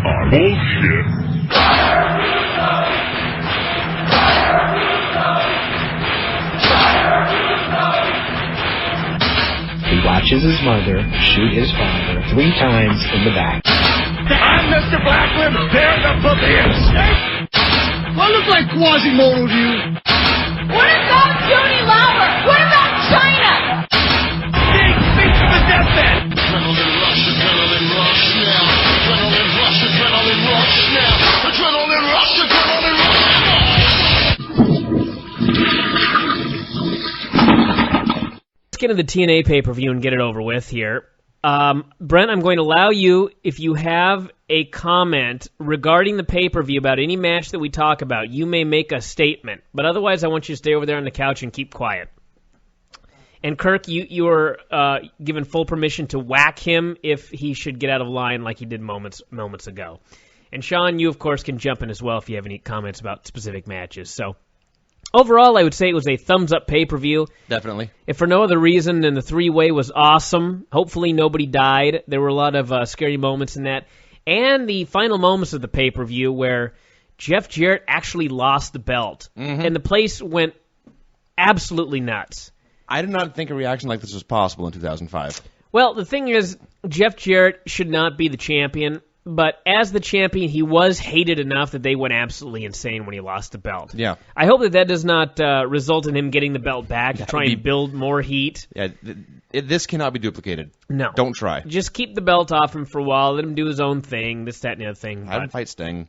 Bullshit. He watches his mother shoot his father 3 times in the back. I'm Mr. Blackman. They're the plebeians. Do I look like Quasimodo to you? What about Joni Lauer? What about China? Big speech of the deathbed. Adrenaline rush now. Adrenaline rush now. Adrenaline rush Let's get into the TNA pay-per-view and get it over with here. Brent, I'm going to allow you, if you have a comment regarding the pay-per-view about any match that we talk about, you may make a statement. But otherwise, I want you to stay over there on the couch and keep quiet. And Kirk, you are given full permission to whack him if he should get out of line like he did moments ago. And Sean, you, of course, can jump in as well if you have any comments about specific matches. So overall, I would say it was a thumbs-up pay-per-view. Definitely. If for no other reason than the 3-way was awesome. Hopefully nobody died. There were a lot of scary moments in that. And the final moments of the pay-per-view where Jeff Jarrett actually lost the belt. Mm-hmm. And the place went absolutely nuts. I did not think a reaction like this was possible in 2005. Well, the thing is, Jeff Jarrett should not be the champion. But as the champion, he was hated enough that they went absolutely insane when he lost the belt. Yeah. I hope that does not result in him getting the belt back to try and build more heat. Yeah, this cannot be duplicated. No. Don't try. Just keep the belt off him for a while. Let him do his own thing, this, that, and the other thing. I didn't fight Sting.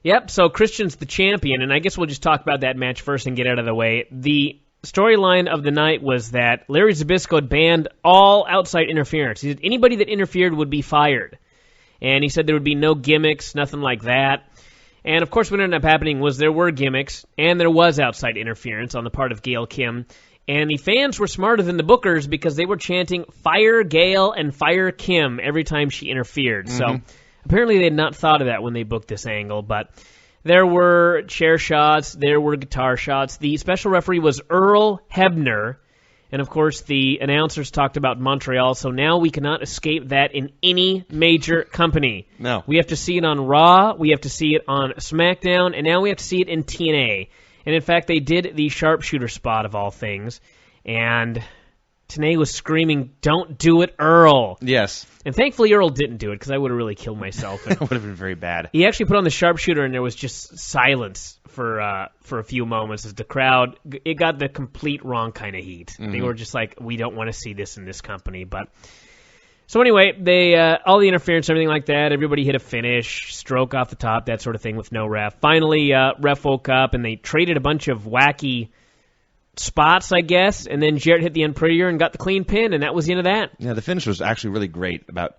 Yep, so Christian's the champion, and I guess we'll just talk about that match first and get out of the way. The storyline of the night was that Larry Zbyszko had banned all outside interference. He said anybody that interfered would be fired. And he said there would be no gimmicks, nothing like that. And, of course, what ended up happening was there were gimmicks, and there was outside interference on the part of Gail Kim. And the fans were smarter than the bookers because they were chanting, "Fire Gail" and "Fire Kim" every time she interfered. Mm-hmm. So apparently they had not thought of that when they booked this angle. But there were chair shots, there were guitar shots. The special referee was Earl Hebner. And, of course, the announcers talked about Montreal, so now we cannot escape that in any major company. No. We have to see it on Raw, we have to see it on SmackDown, and now we have to see it in TNA. And, in fact, they did the sharpshooter spot of all things. And TNA was screaming, "Don't do it, Earl." Yes. And thankfully Earl didn't do it, because I would have really killed myself. It would have been very bad. He actually put on the sharpshooter, and there was just silence for a few moments as the crowd, it got the complete wrong kind of heat. Mm-hmm. They were just like, we don't want to see this in this company. But so anyway, they all the interference, everything like that, everybody hit a finish, stroke off the top, that sort of thing with no ref. Finally, ref woke up, and they traded a bunch of wacky spots, I guess, and then Jarrett hit the end prettier and got the clean pin, and that was the end of that. Yeah, the finish was actually really great. About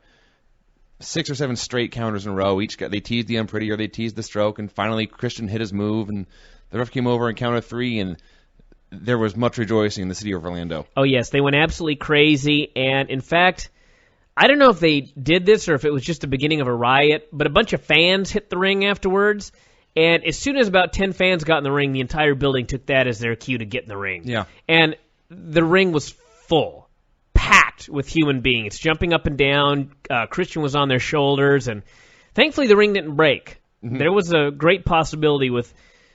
6 or 7 straight counters in a row. They teased the unprettier, they teased the stroke, and finally Christian hit his move, and the ref came over and counted 3, and there was much rejoicing in the city of Orlando. Oh, yes, they went absolutely crazy, and in fact, I don't know if they did this or if it was just the beginning of a riot, but a bunch of fans hit the ring afterwards, and as soon as about 10 fans got in the ring, the entire building took that as their cue to get in the ring. Yeah. And the ring was full. Packed with human beings, jumping up and down. Christian was on their shoulders, and thankfully the ring didn't break. Mm-hmm. There was a great possibility with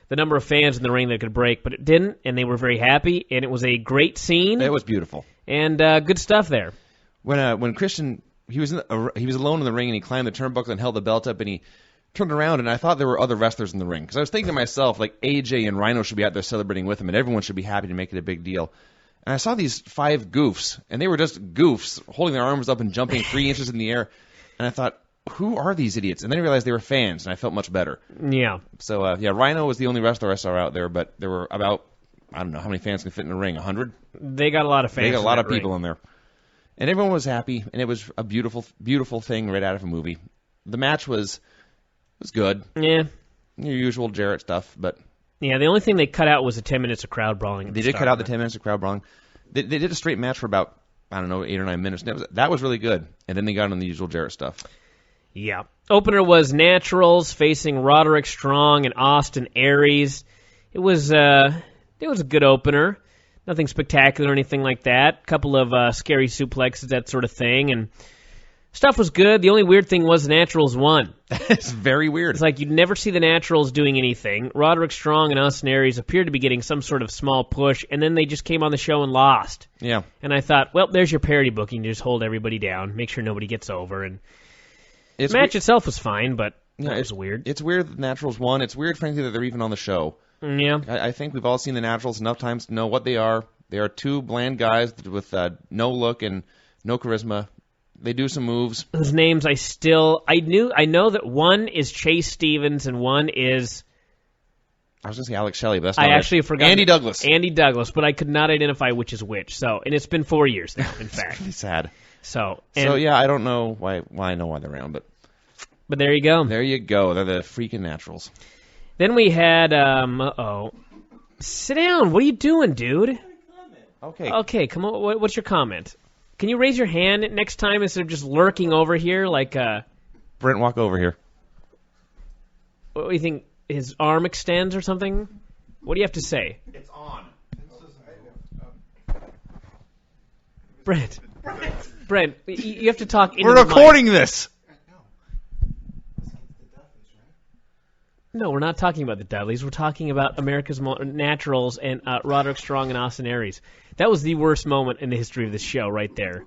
the number of fans in the ring that could break, but it didn't, and they were very happy, and it was a great scene. It was beautiful. And good stuff there. When Christian, he was alone in the ring, and he climbed the turnbuckle and held the belt up, and he turned around, and I thought there were other wrestlers in the ring, because I was thinking to myself, like, AJ and Rhino should be out there celebrating with him, and everyone should be happy to make it a big deal. And I saw these 5 goofs, and they were just goofs, holding their arms up and jumping 3 inches in the air. And I thought, who are these idiots? And then I realized they were fans, and I felt much better. Yeah. So, Rhino was the only wrestler I saw out there, but there were about, I don't know, how many fans can fit in a ring? 100? They got a lot of fans. They got a lot of people in there. And everyone was happy, and it was a beautiful, beautiful thing right out of a movie. The match was good. Yeah. Your usual Jarrett stuff, but... Yeah, the only thing they cut out was the 10 minutes of crowd brawling. They did cut out the 10 minutes of crowd brawling. They did a straight match for about, 8 or 9 minutes. That was really good. And then they got on the usual Jarrett stuff. Yeah. Opener was Naturals facing Roderick Strong and Austin Aries. It was a good opener. Nothing spectacular or anything like that. A couple of scary suplexes, that sort of thing. And Stuff was good. The only weird thing was the Naturals won. It's very weird. It's like you'd never see the Naturals doing anything. Roderick Strong and Austin Aries appeared to be getting some sort of small push, and then they just came on the show and lost. Yeah. And I thought, well, there's your parody booking. You just hold everybody down, make sure nobody gets over. And the match itself was fine, but it was weird. It's weird that the Naturals won. It's weird, frankly, that they're even on the show. Yeah. I think we've all seen the Naturals enough times to know what they are. They are two bland guys with no look and no charisma. They do some moves. Whose names I know that one is Chase Stevens and one is... I was going to say Alex Shelley, but that's not I right. actually forgot. Andy Douglas. Andy Douglas, but I could not identify which is which. So, and it's been 4 years now, in fact. It's really sad. So yeah, I don't know why I know why they're around, but there you go. There you go. They're the freaking Naturals. Then we had, sit down. What are you doing, dude? Okay, come on. What's your comment? Can you raise your hand next time instead of just lurking over here like Brent, walk over here. What do you think? His arm extends or something? What do you have to say? It's on. Brent, you have to talk into We're the recording mic. this. No, we're not talking about the Dudleys. We're talking about America's Naturals and Roderick Strong and Austin Aries. That was the worst moment in the history of this show right there.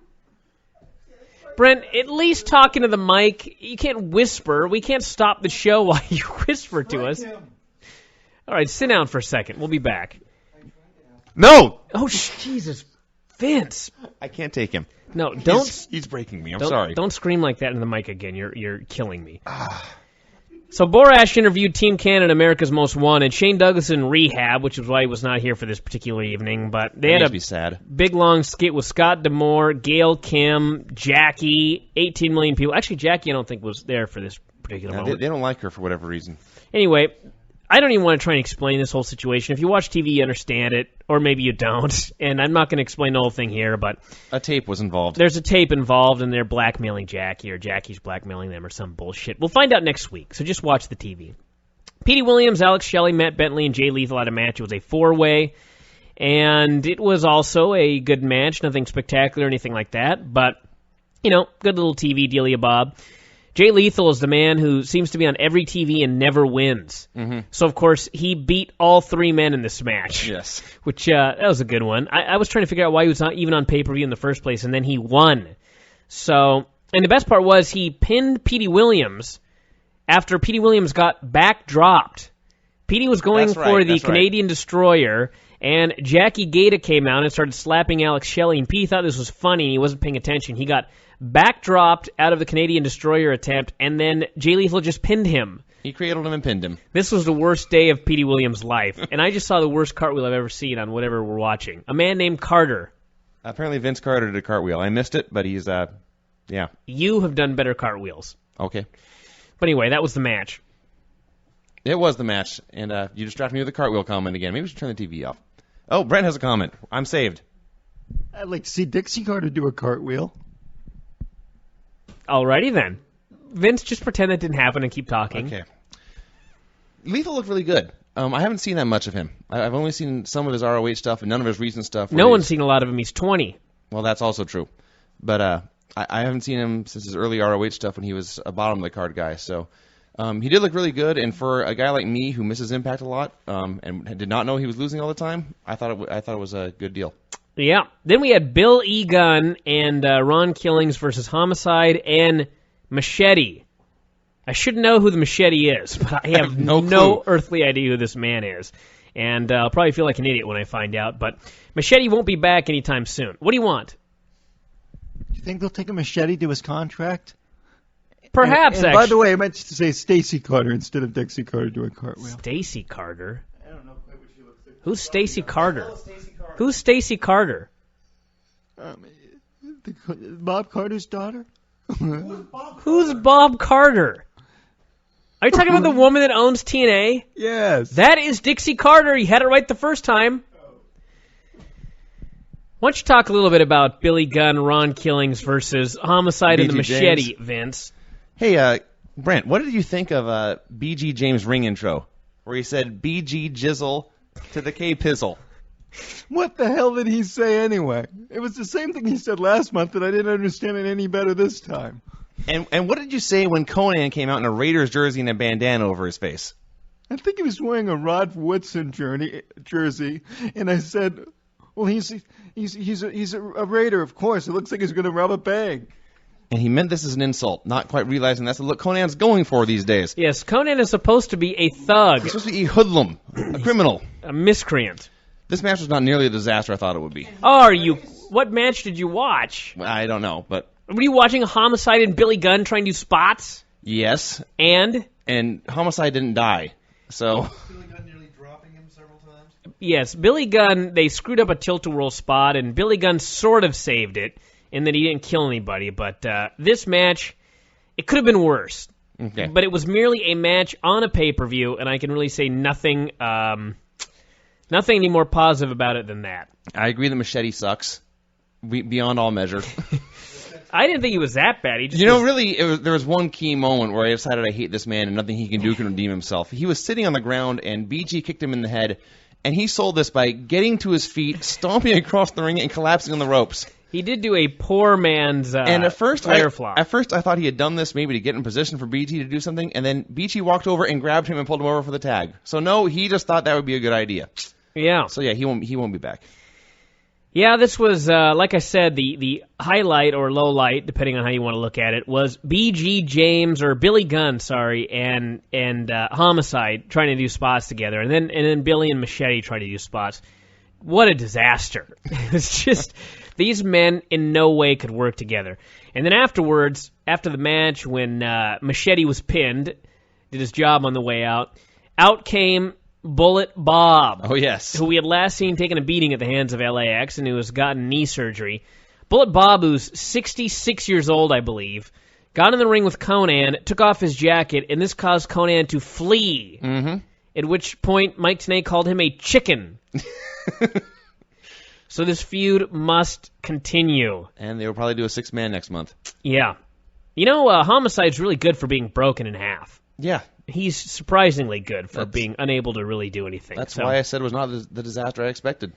Brent, at least talk into the mic. You can't whisper. We can't stop the show while you whisper to us. All right, sit down for a second. We'll be back. No! Oh, Jesus. Vince. I can't take him. No, don't. He's breaking me. I'm sorry. Don't scream like that into the mic again. You're killing me. So Borash interviewed Team Canada, America's Most Wanted. Shane Douglas in rehab, which is why he was not here for this particular evening. But they had be sad. Big long skit with Scott D'Amore, Gail Kim, Jackie, 18 million people. Actually, Jackie I don't think was there for this particular moment. They don't like her for whatever reason. Anyway, I don't even want to try and explain this whole situation. If you watch TV, you understand it, or maybe you don't. And I'm not going to explain the whole thing here, but a tape was involved. There's a tape involved, and they're blackmailing Jackie, or Jackie's blackmailing them, or some bullshit. We'll find out next week, so just watch the TV. Petey Williams, Alex Shelley, Matt Bentley, and Jay Lethal had a match. It was a 4-way, and it was also a good match. Nothing spectacular or anything like that, but, good little TV dealia bob. Jay Lethal is the man who seems to be on every TV and never wins. Mm-hmm. So, of course, he beat all 3 men in this match. Yes. Which, that was a good one. I was trying to figure out why he was not even on pay-per-view in the first place, and then he won. So, and the best part was he pinned Petey Williams after Petey Williams got backdropped. Petey was going for the Canadian Destroyer, and Jackie Gaeta came out and started slapping Alex Shelley, and Petey thought this was funny, and he wasn't paying attention. He got backdropped out of the Canadian Destroyer attempt, and then Jay Lethal just pinned him. He cradled him and pinned him. This was the worst day of Petey Williams' life, and I just saw the worst cartwheel I've ever seen on whatever we're watching. A man named Carter. Apparently Vince Carter did a cartwheel. I missed it, but he's, yeah. You have done better cartwheels. Okay. But anyway, that was the match. It was the match, and you distracted me with the cartwheel comment again. Maybe we should turn the TV off. Oh, Brent has a comment. I'm saved. I'd like to see Dixie Carter do a cartwheel. Alrighty then. Vince, just pretend that didn't happen and keep talking. Okay. Lethal looked really good. I haven't seen that much of him. I've only seen some of his ROH stuff and none of his recent stuff. No one's seen a lot of him. He's 20. Well, that's also true. But I haven't seen him since his early ROH stuff when he was a bottom-of-the-card guy. So he did look really good, and for a guy like me who misses Impact a lot and did not know he was losing all the time, I thought it was a good deal. Yeah. Then we had Bill E. Gunn and Ron Killings versus Homicide and Machete. I should know who the Machete is, but I have no earthly idea who this man is. And I'll probably feel like an idiot when I find out. But Machete won't be back anytime soon. What do you want? You think they'll take a Machete to his contract? Perhaps, and actually. By the way, I meant to say Stacy Carter instead of Dixie Carter doing cartwheel. Stacy Carter? I don't know quite what she looks like. Who's Stacy Carter? Who's Stacy Carter? Bob Carter's daughter? Who's Bob Carter? Are you talking about the woman that owns TNA? Yes. That is Dixie Carter. You had it right the first time. Why don't you talk a little bit about Billy Gunn, Ron Killings versus Homicide and the Machete, James. Vince? Hey, Brent, what did you think of BG James' ring intro, where he said BG Jizzle to the K Pizzle? What the hell did he say anyway? It was the same thing he said last month, and I didn't understand it any better this time. And what did you say when Conan came out in a Raiders jersey and a bandana over his face? I think he was wearing a Rod Woodson jersey, and I said, well, he's a Raider, of course. It looks like he's going to rob a bank. And he meant this as an insult, not quite realizing that's the look Conan's going for these days. Yes, Conan is supposed to be a thug. He's supposed to be a hoodlum, a criminal. A miscreant. This match was not nearly the disaster I thought it would be. What match did you watch? I don't know, but... Were you watching Homicide and Billy Gunn trying to do spots? Yes. And Homicide didn't die, so... Billy Gunn nearly dropping him several times. Yes, Billy Gunn, they screwed up a tilt-a-whirl spot, and Billy Gunn sort of saved it, in that he didn't kill anybody. But this match, it could have been worse. Okay. But it was merely a match on a pay-per-view, and I can really say nothing any more positive about it than that. I agree that Machete sucks, beyond all measure. I didn't think he was that bad. He just really, there was one key moment where I decided I hate this man and nothing he can do can redeem himself. He was sitting on the ground, and BG kicked him in the head, and he sold this by getting to his feet, stomping across the ring, and collapsing on the ropes. He did do a poor man's and at first, firefly. At first, I thought he had done this maybe to get in position for BG to do something, and then BG walked over and grabbed him and pulled him over for the tag. So no, he just thought that would be a good idea. Yeah. So yeah, he won't be back. Yeah, this was, like I said, the highlight or low light, depending on how you want to look at it, was BG James, or Billy Gunn, sorry, and Homicide trying to do spots together, and then Billy and Machete trying to do spots. What a disaster. It's just, these men in no way could work together. And then afterwards, after the match, when Machete was pinned, did his job on the way out came Bullet Bob. Oh, yes. Who we had last seen taking a beating at the hands of LAX and who has gotten knee surgery. Bullet Bob, who's 66 years old, I believe, got in the ring with Conan, took off his jacket, and this caused Conan to flee. Mm-hmm. At which point, Mike Tenay called him a chicken. So this feud must continue. And they will probably do a 6-man next month. Yeah. You know, Homicide's really good for being broken in half. Yeah. He's surprisingly good for being unable to really do anything. That's why I said it was not the disaster I expected.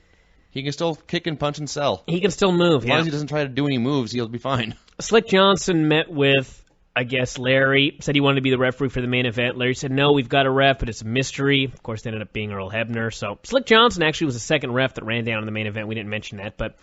He can still kick and punch and sell. He can still move, As long as he doesn't try to do any moves, he'll be fine. Slick Johnson met with, I guess, Larry. Said he wanted to be the referee for the main event. Larry said, no, we've got a ref, but it's a mystery. Of course, it ended up being Earl Hebner. So Slick Johnson actually was the second ref that ran down in the main event. We didn't mention that, but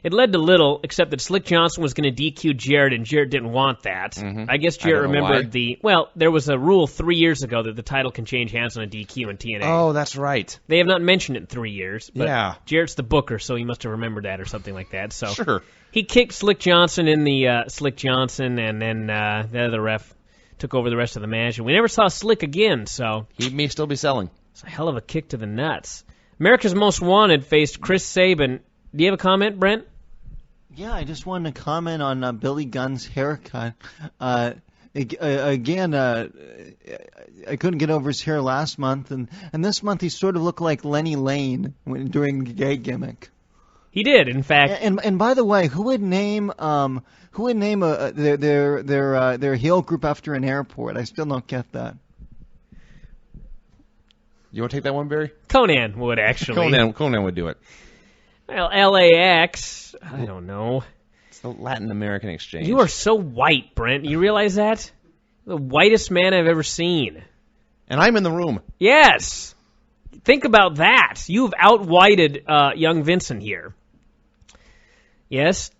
it led to little, except that Slick Johnson was going to DQ Jarrett, and Jarrett didn't want that. Mm-hmm. I guess Jarrett remembered there was a rule 3 years ago that the title can change hands on a DQ in TNA. Oh, that's right. They have not mentioned it in 3 years, but yeah. Jarrett's the booker, so he must have remembered that or something like that. So sure. He kicked Slick Johnson in the Slick Johnson, and then the other ref took over the rest of the match, and we never saw Slick again, so... He may still be selling. It's a hell of a kick to the nuts. America's Most Wanted faced Chris Sabin. Do you have a comment, Brent? Yeah, I just wanted to comment on Billy Gunn's haircut. Again, I couldn't get over his hair last month, and this month he sort of looked like Lenny Lane during the gay gimmick. He did, in fact. And by the way, who would name their heel group after an airport? I still don't get that. You want to take that one, Barry? Conan would, actually. Conan would do it. Well, LAX, I don't know. It's the Latin American exchange. You are so white, Brent. You realize that? The whitest man I've ever seen. And I'm in the room. Yes. Think about that. You've out-whited young Vincent here. Yes?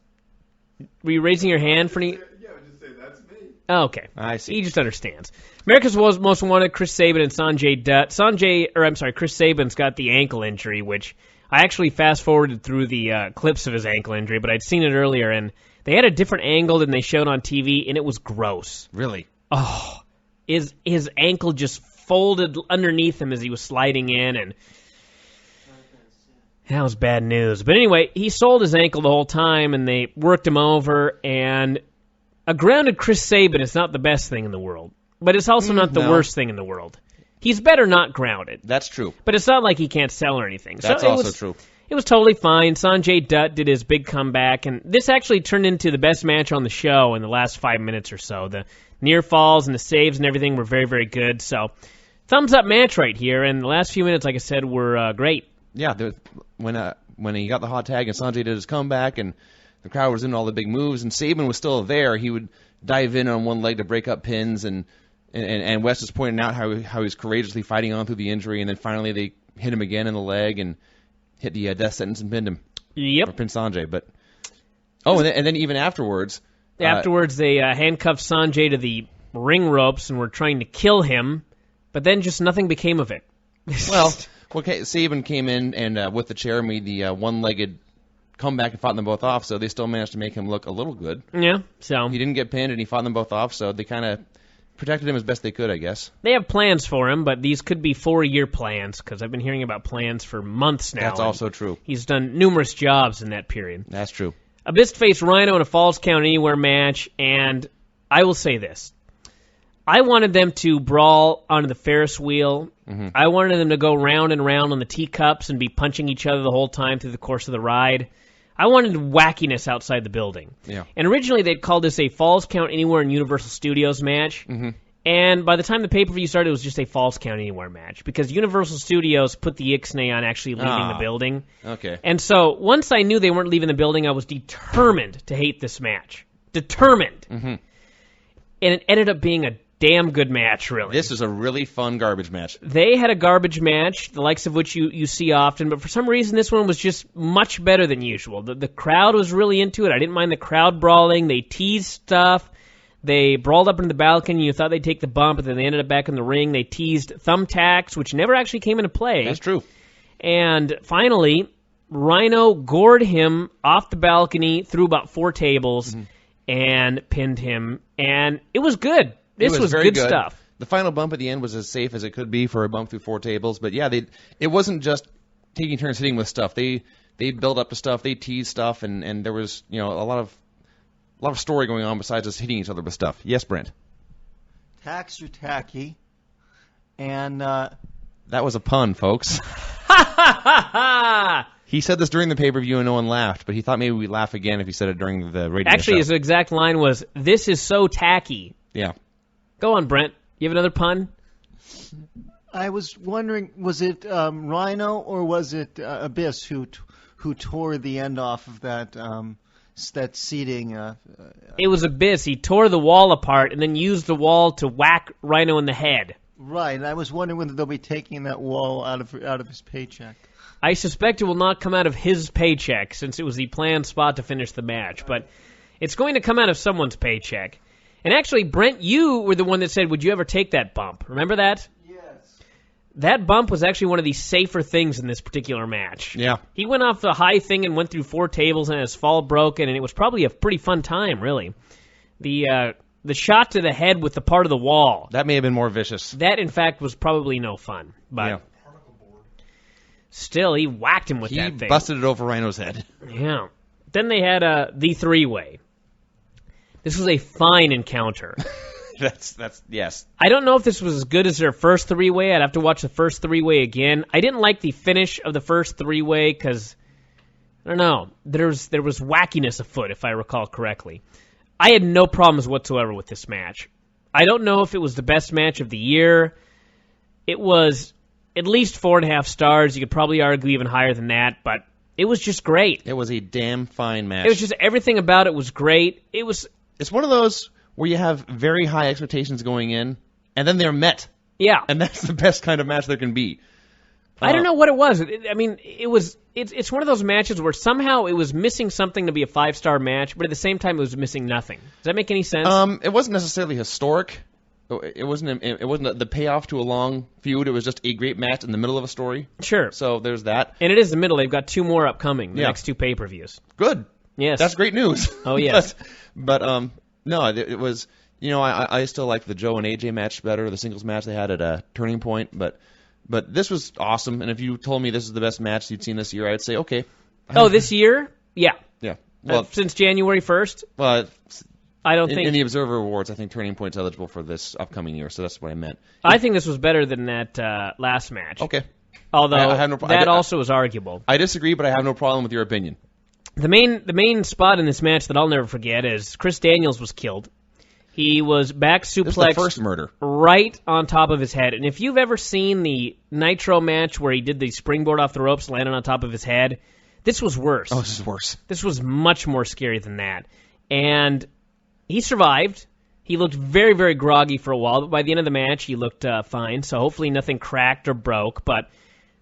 Were you raising your hand for any... Yeah, I would just say that's me. Oh, okay. I see. He just understands. America's Most Wanted, Chris Sabin and Sanjay Dutt. Chris Sabin's got the ankle injury, which... I actually fast-forwarded through the clips of his ankle injury, but I'd seen it earlier, and they had a different angle than they showed on TV, and it was gross. Really? Oh, his ankle just folded underneath him as he was sliding in, and that was bad news. But anyway, he sold his ankle the whole time, and they worked him over, and a grounded Chris Sabin is not the best thing in the world, but it's also not the worst thing in the world. He's better not grounded. That's true. But it's not like he can't sell or anything. That's also true. It was totally fine. Sanjay Dutt did his big comeback, and this actually turned into the best match on the show in the last 5 minutes or so. The near falls and the saves and everything were very, very good. So, thumbs up match right here, and the last few minutes, like I said, were great. when he got the hot tag and Sanjay did his comeback and the crowd was in all the big moves and Saban was still there, he would dive in on one leg to break up pins and Wes was pointing out how he's courageously fighting on through the injury, and then finally they hit him again in the leg and hit the death sentence and pinned him. Yep. Or pinned Sanjay, but and then even afterwards. Afterwards, they handcuffed Sanjay to the ring ropes and were trying to kill him, but then just nothing became of it. Well, Saban came in and with the chair made the one-legged comeback and fought them both off, so they still managed to make him look a little good. Yeah, so he didn't get pinned and he fought them both off, so they kind of protected him as best they could, I guess. They have plans for him, but these could be 4-year plans, because I've been hearing about plans for months now. That's also true. He's done numerous jobs in that period. That's true. Abyss faced Rhino in a Falls Count Anywhere match, and I will say this. I wanted them to brawl onto the Ferris wheel. Mm-hmm. I wanted them to go round and round on the teacups and be punching each other the whole time through the course of the ride. I wanted wackiness outside the building. Yeah. And originally they'd called this a Falls Count Anywhere in Universal Studios match. Mm-hmm. And by the time the pay-per-view started, it was just a Falls Count Anywhere match because Universal Studios put the ixnay on actually leaving the building. Okay. And so once I knew they weren't leaving the building, I was determined to hate this match. Determined. Mm-hmm. And it ended up being a damn good match, really. This is a really fun garbage match. They had a garbage match, the likes of which you see often, but for some reason this one was just much better than usual. The crowd was really into it. I didn't mind the crowd brawling. They teased stuff. They brawled up into the balcony. You thought they'd take the bump, but then they ended up back in the ring. They teased thumbtacks, which never actually came into play. That's true. And finally, Rhino gored him off the balcony through about 4 tables and pinned him. And it was good. This was very good stuff. The final bump at the end was as safe as it could be for a bump through 4 tables. But yeah, it wasn't just taking turns hitting with stuff. They built up to stuff. They teased stuff, and there was a lot of story going on besides just hitting each other with stuff. Yes, Brent. Tacks are tacky, and that was a pun, folks. He said this during the pay-per-view and no one laughed, but he thought maybe we'd laugh again if he said it during the radio Actually, show. his exact line was, "This is so tacky." Yeah. Go on, Brent. You have another pun? I was wondering, was it Rhino or was it Abyss who tore the end off of that seating? It was Abyss. He tore the wall apart and then used the wall to whack Rhino in the head. Right, and I was wondering whether they'll be taking that wall out of his paycheck. I suspect it will not come out of his paycheck since it was the planned spot to finish the match, but it's going to come out of someone's paycheck. And actually, Brent, you were the one that said, would you ever take that bump? Remember that? Yes. That bump was actually one of the safer things in this particular match. Yeah. He went off the high thing and went through 4 tables and his fall broken, and it was probably a pretty fun time, really. The shot to the head with the part of the wall. That may have been more vicious. That, in fact, was probably no fun. But yeah. Still, he whacked him with that thing. He busted it over Rhino's head. Yeah. Then they had the 3-way. This was a fine encounter. That's yes. I don't know if this was as good as their first 3-way. I'd have to watch the first 3-way again. I didn't like the finish of the first 3-way because, I don't know, there was wackiness afoot, if I recall correctly. I had no problems whatsoever with this match. I don't know if it was the best match of the year. It was at least 4.5 stars. You could probably argue even higher than that, but it was just great. It was a damn fine match. It was just everything about it was great. It's one of those where you have very high expectations going in, and then they're met. Yeah. And that's the best kind of match there can be. I don't know what it was. It's one of those matches where somehow it was missing something to be a 5-star match, but at the same time it was missing nothing. Does that make any sense? It wasn't necessarily historic. It wasn't the payoff to a long feud. It was just a great match in the middle of a story. Sure. So there's that. And it is the middle. They've got 2 more upcoming, the next 2 pay-per-views. Good. Yes. That's great news. Oh, yes. but no, it was, I still liked the Joe and AJ match better, the singles match they had at Turning Point, but this was awesome, and if you told me this is the best match you'd seen this year, I'd say, okay. Oh, this year? Yeah. Yeah. Well, since January 1st? Well, I don't think... In the Observer Awards, I think Turning Point's eligible for this upcoming year, so that's what I meant. I think this was better than that last match. Okay. Although that also was arguable. I disagree, but I have no problem with your opinion. The main spot in this match that I'll never forget is Chris Daniels was killed, He was back This is the suplexed first murder. right on top of his head. And if you've ever seen the Nitro match where he did the springboard off the ropes, landing on top of his head, this was worse. Oh, this is worse. This was much more scary than that. And he survived. He looked very, very groggy for a while, but by the end of the match, he looked fine. So hopefully nothing cracked or broke. But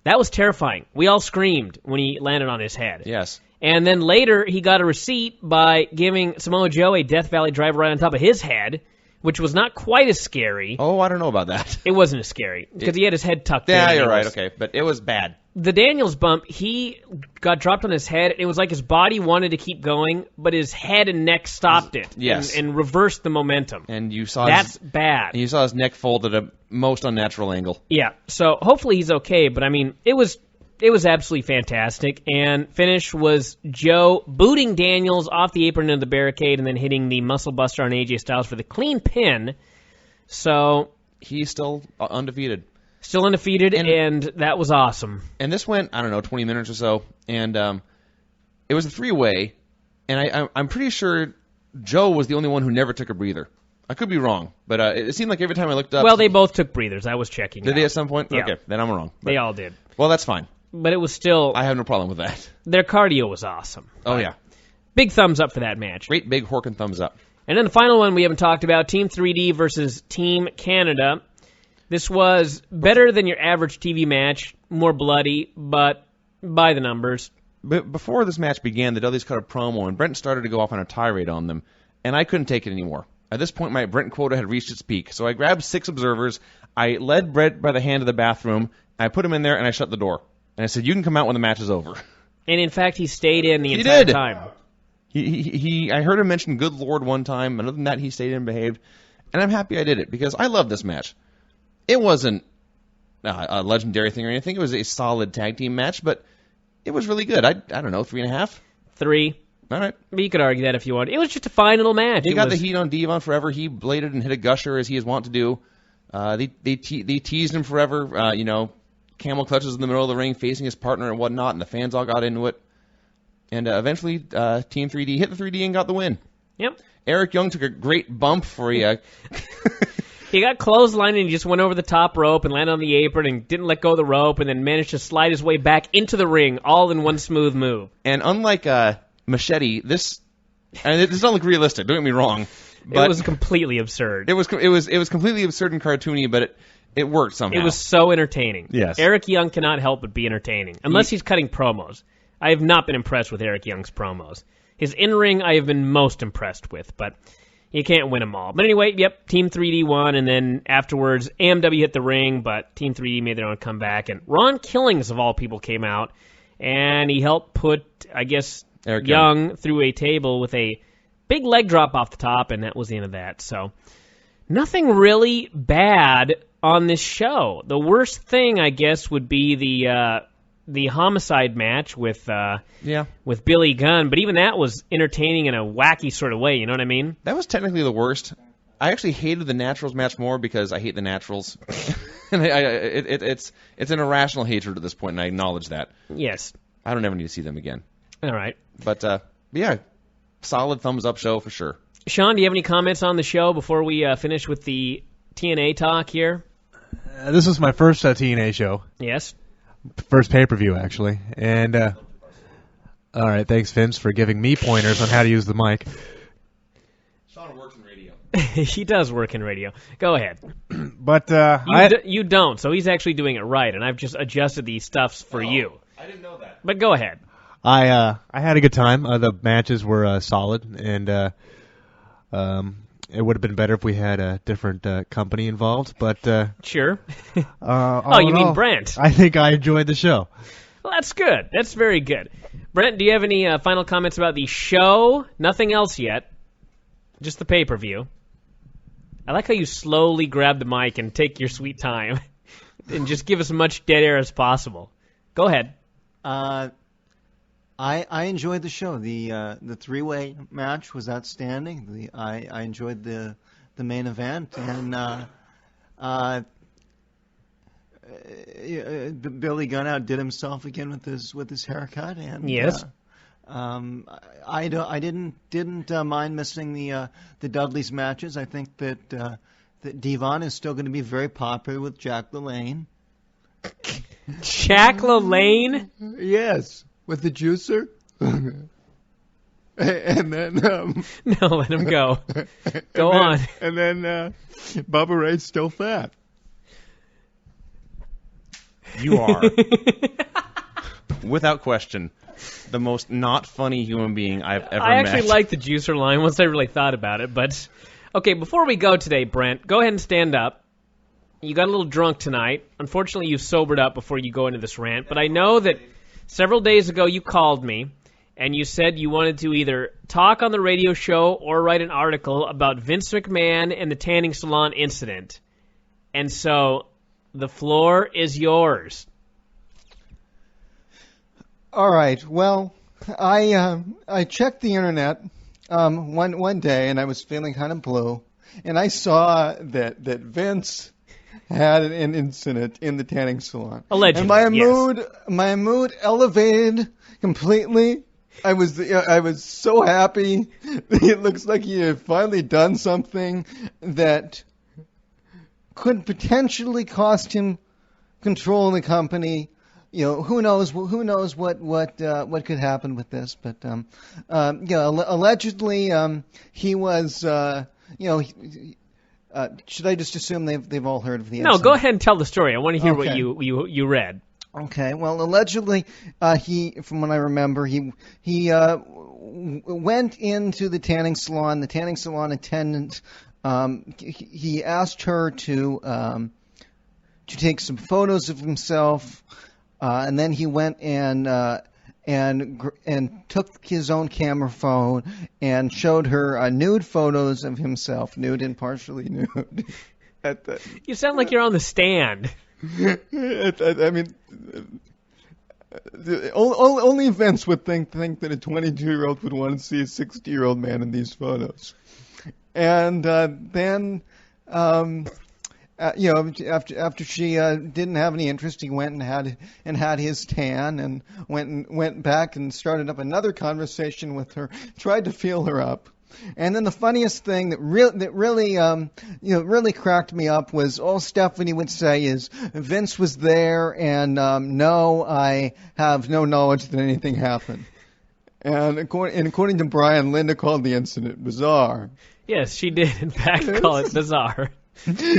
that was terrifying. We all screamed when he landed on his head. Yes. And then later, he got a receipt by giving Samoa Joe a Death Valley driver right on top of his head, which was not quite as scary. Oh, I don't know about that. It wasn't as scary, because he had his head tucked in. Yeah, you're right, okay. But it was bad. The Daniels bump, he got dropped on his head. It was like his body wanted to keep going, but his head and neck stopped it. Yes. And reversed the momentum. And you saw That's bad. You saw his neck fold at a most unnatural angle. Yeah, so hopefully he's okay, but I mean, it was absolutely fantastic, and finish was Joe booting Daniels off the apron into the barricade and then hitting the Muscle Buster on AJ Styles for the clean pin. So he's still undefeated. Still undefeated, and that was awesome. And this went, 20 minutes or so, and it was a three-way, and I'm pretty sure Joe was the only one who never took a breather. I could be wrong, but it seemed like every time I looked up... Well, they both took breathers. I was checking. Did they at some point? Yeah. Okay, then I'm wrong. They all did. Well, that's fine. But it was still... I have no problem with that. Their cardio was awesome. Oh, yeah. Big thumbs up for that match. Great big Horkin thumbs up. And then the final one we haven't talked about, Team 3D versus Team Canada. This was better than your average TV match, more bloody, but by the numbers. But before this match began, the Dudleys cut a promo, and Brent started to go off on a tirade on them, and I couldn't take it anymore. At this point, my Brent quota had reached its peak, so I grabbed 6 observers, I led Brent by the hand to the bathroom, and I put him in there, and I shut the door. And I said, you can come out when the match is over. And in fact, he stayed in the entire time. I heard him mention good Lord one time, and other than that, he stayed in and behaved. And I'm happy I did it, because I love this match. It wasn't a legendary thing or anything. It was a solid tag team match, but it was really good. I don't know, 3.5? 3. All right. But you could argue that if you want. It was just a fine little match. He got the heat on Devon forever. He bladed and hit a gusher as he is wont to do. They teased him forever. Camel clutches in the middle of the ring, facing his partner and whatnot, and the fans all got into it. And eventually, Team 3D hit the 3D and got the win. Yep. Eric Young took a great bump for you. He got clotheslined and he just went over the top rope and landed on the apron and didn't let go of the rope and then managed to slide his way back into the ring, all in one smooth move. And unlike Machete, this does not look realistic. Don't get me wrong. But it was completely absurd. It was completely absurd and cartoony, but it worked somehow. It was so entertaining. Yes. Eric Young cannot help but be entertaining, unless he's cutting promos. I have not been impressed with Eric Young's promos. His in-ring I have been most impressed with, but you can't win them all. But anyway, yep, Team 3D won, and then afterwards, AMW hit the ring, but Team 3D made their own comeback, and Ron Killings, of all people, came out, and he helped put, I guess, Eric Young through a table with a big leg drop off the top, and that was the end of that. So, nothing really bad on this show. The worst thing, I guess, would be the homicide match with Billy Gunn, but even that was entertaining in a wacky sort of way, you know what I mean? That was technically the worst. I actually hated the Naturals match more because I hate the Naturals. And it's an irrational hatred at this point, and I acknowledge that. Yes. I don't ever need to see them again. All right. But, yeah, solid thumbs-up show for sure. Sean, do you have any comments on the show before we finish with the TNA talk here? This was my first TNA show. Yes. First pay-per-view, actually. And, all right, thanks, Vince, for giving me pointers on how to use the mic. Sean works in radio. He does work in radio. Go ahead. But you don't, so he's actually doing it right, and I've just adjusted these stuffs for you. I didn't know that. But go ahead. I had a good time. The matches were solid, and it would have been better if we had a different company involved. But sure. Oh, you mean Brent? I think I enjoyed the show. Well, that's good. That's very good. Brent, do you have any final comments about the show? Nothing else yet. Just the pay-per-view. I like how you slowly grab the mic and take your sweet time and just give as much dead air as possible. Go ahead. I enjoyed the show. The three-way match was outstanding. I enjoyed the main event, and Billy Gunn outdid himself again with his haircut. And yes, I didn't mind missing the Dudley's matches. I think that Devon is still going to be very popular with Jack LaLanne. Jack LaLanne? Yes, with the juicer. And then No, let him go. Go on. And then Bubba Ray's still fat. You are, without question, the most not funny human being I've ever met. I actually like the juicer line once I really thought about it. But, okay, before we go today, Brent, go ahead and stand up. You got a little drunk tonight. Unfortunately, you sobered up before you go into this rant. But I know that several days ago you called me, and you said you wanted to either talk on the radio show or write an article about Vince McMahon and the tanning salon incident. And so the floor is yours. All right. Well, I checked the internet one day, and I was feeling kind of blue, and I saw that Vince had an incident in the tanning salon. Allegedly, and my mood elevated completely. I was so happy. It looks like he had finally done something that could potentially cost him control of the company. You know, who knows what could happen with this? But allegedly he was. Should I just assume they've all heard of the incident? No, go ahead and tell the story. I want to hear what Okay. you read. Okay. Well, allegedly he, from what I remember, he went into the tanning salon. The tanning salon attendant. He asked her to take some photos of himself. And then he went and took his own camera phone and showed her nude photos of himself, nude and partially nude. You sound like you're on the stand. I mean, only Vince would think that a 22-year-old would want to see a 60-year-old man in these photos. And then. After she didn't have any interest, he went and had his tan, and went back and started up another conversation with her, tried to feel her up. And then the funniest thing that really cracked me up was all Stephanie would say is Vince was there, and no, I have no knowledge that anything happened. And according to Brian, Linda called the incident bizarre. Yes, she did, in fact, call it bizarre.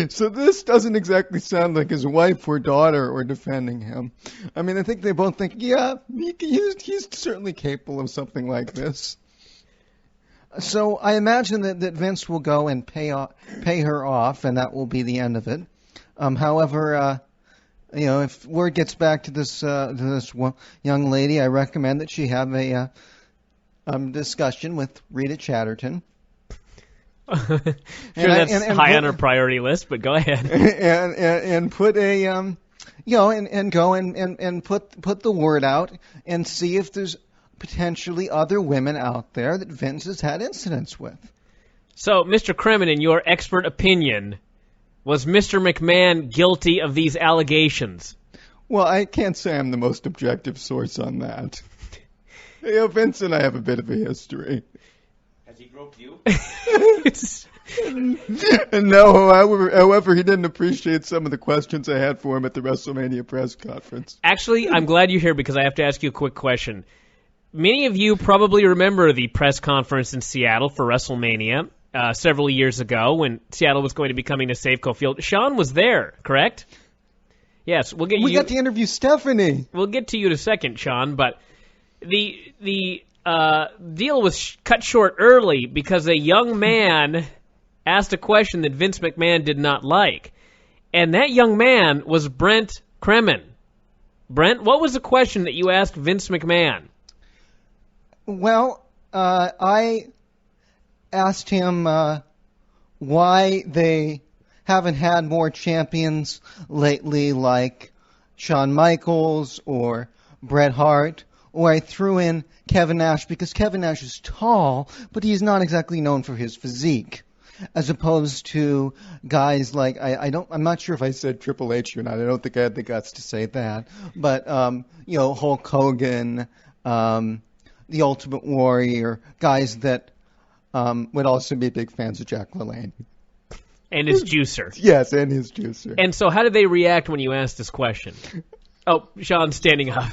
So this doesn't exactly sound like his wife or daughter or defending him. I mean, I think they both think, yeah, he's certainly capable of something like this. So I imagine that Vince will go and pay her off, and that will be the end of it. However, if word gets back to this young lady, I recommend that she have a discussion with Rita Chatterton. Sure, that's high on her priority list, but go ahead. And put a and go and put the word out and see if there's potentially other women out there that Vince has had incidents with. So, Mr. Kremen, in your expert opinion, was Mr. McMahon guilty of these allegations? Well, I can't say I'm the most objective source on that. Vince and I have a bit of a history. Has he groped you? No, however, he didn't appreciate some of the questions I had for him at the Wrestlemania press conference. Actually, I'm glad you're here because I have to ask you a quick question. Many of you probably remember the press conference in Seattle for WrestleMania several years ago when Seattle was going to be coming to Safeco Field. Sean was there, correct? Yes, we got to interview Stephanie. We'll get to you in a second, Sean, but the deal was cut short early because a young man asked a question that Vince McMahon did not like. And that young man was Brent Kremen. Brent, what was the question that you asked Vince McMahon? Well, I asked him why they haven't had more champions lately like Shawn Michaels or Bret Hart. Or I threw in Kevin Nash because Kevin Nash is tall, but he's not exactly known for his physique, as opposed to guys like I'm not sure if I said Triple H or not. I don't think I had the guts to say that, but Hulk Hogan, the Ultimate Warrior, guys that would also be big fans of Jack LaLanne. And his juicer. Yes, and his juicer. And so how did they react when you asked this question? Oh, Sean's standing up.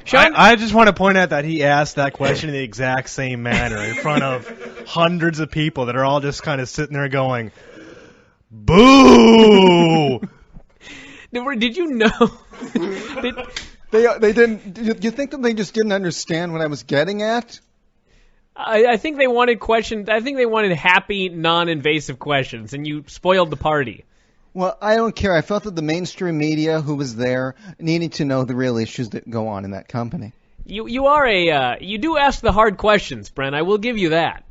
Sean, I just want to point out that he asked that question in the exact same manner in front of hundreds of people that are all just kind of sitting there going, boo! Did you know? They didn't. Do you think that they just didn't understand what I was getting at? I think they wanted questions. I think they wanted happy, non-invasive questions, and you spoiled the party. Well, I don't care. I felt that the mainstream media who was there needed to know the real issues that go on in that company. You do ask the hard questions, Brent. I will give you that.